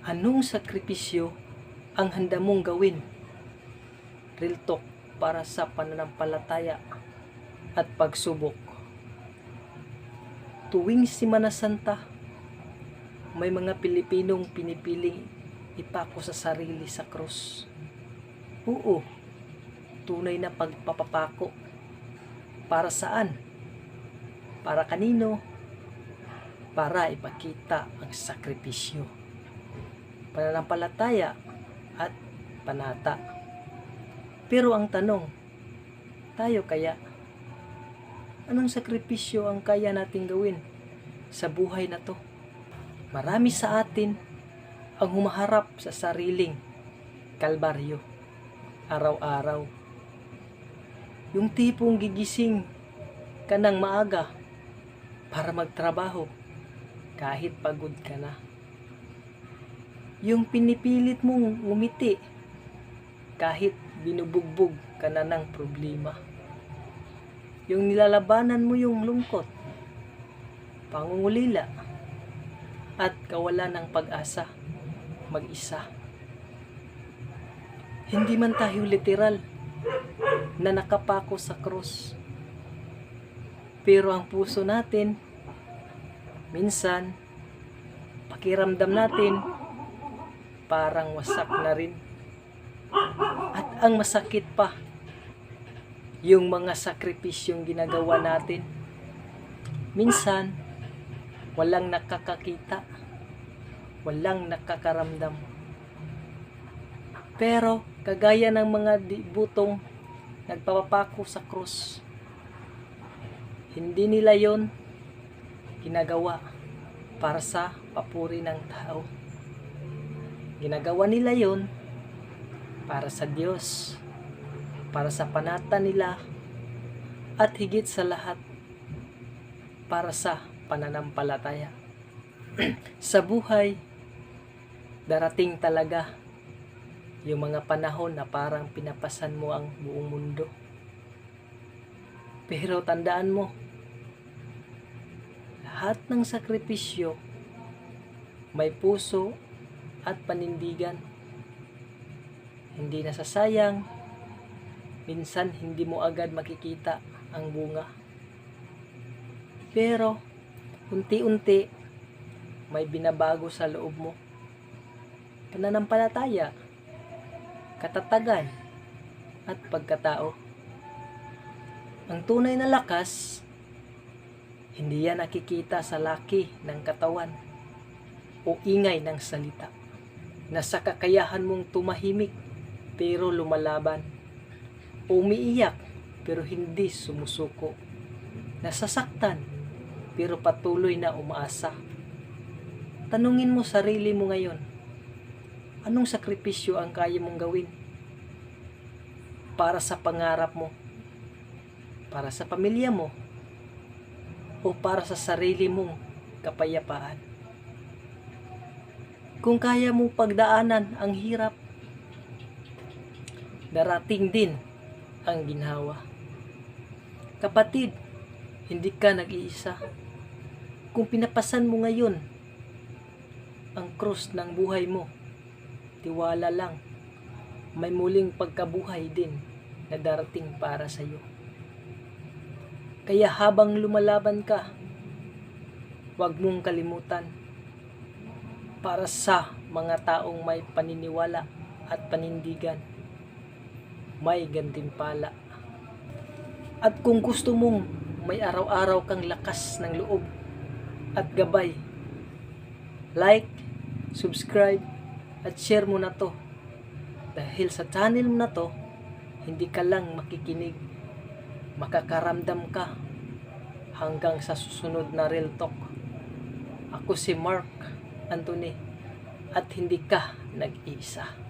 Anong sakripisyo ang handa mong gawin? Real talk para sa pananampalataya at pagsubok. Tuwing Semana Santa, may mga Pilipinong pinipiling ipako sa sarili sa krus. Oo, tunay na pagpapapako. Para saan? Para kanino? Para ipakita ang sakripisyo, pananampalataya at panata. Pero ang tanong, tayo kaya? Anong sakripisyo ang kaya nating gawin sa buhay na to? Marami sa atin ang humaharap sa sariling kalbaryo araw-araw. Yung tipong gigising ka ng maaga para magtrabaho kahit pagod ka na. Yung pinipilit mong ngumiti kahit binubugbog ka na ng problema. Yung nilalabanan mo yung lungkot, pangungulila, at kawalan ng pag-asa mag-isa. Hindi man tayo literal na nakapako sa krus, pero ang puso natin, minsan, pakiramdam natin, parang wasak na rin. At ang masakit pa, yung mga sakripisyong ginagawa natin, minsan, walang nakakakita, walang nakakaramdam. Pero, kagaya ng mga dibutong nagpapapako sa krus, hindi nila yon ginagawa para sa papuri ng tao. Ginagawa nila yon para sa Diyos, para sa panata nila, at higit sa lahat, para sa pananampalataya. Sa buhay, darating talaga yung mga panahon na parang pinapasan mo ang buong mundo. Pero tandaan mo, lahat ng sakripisyo may puso at panindigan. Hindi nasasayang, minsan hindi mo agad makikita ang bunga. Pero unti-unti may binabago sa loob mo. Pananampalataya, katatagan, at pagkatao. Ang tunay na lakas, hindi yan nakikita sa laki ng katawan o ingay ng salita. Nasa kakayahan mong tumahimik pero lumalaban, o umiiyak pero hindi sumusuko, nasasaktan pero patuloy na umaasa. Tanungin mo sarili mo ngayon, anong sakripisyo ang kaya mong gawin para sa pangarap mo, para sa pamilya mo, o para sa sarili mong kapayapaan? Kung kaya mong pagdaanan ang hirap, darating din ang ginhawa. Kapatid, hindi ka nag-iisa. Kung pinapasan mo ngayon ang krus ng buhay mo, tiwala lang, may muling pagkabuhay din na darating para sa iyo. Kaya habang lumalaban ka, huwag mong kalimutan, para sa mga taong may paniniwala at panindigan, may gantimpala. At kung gusto mong may araw-araw kang lakas ng loob at gabay, like, subscribe, at share mo na to. Dahil sa channel mo na to, hindi ka lang makikinig, makakaramdam ka hanggang sa susunod na Real Talk. Ako si Mark Anthony, at hindi ka nag-iisa.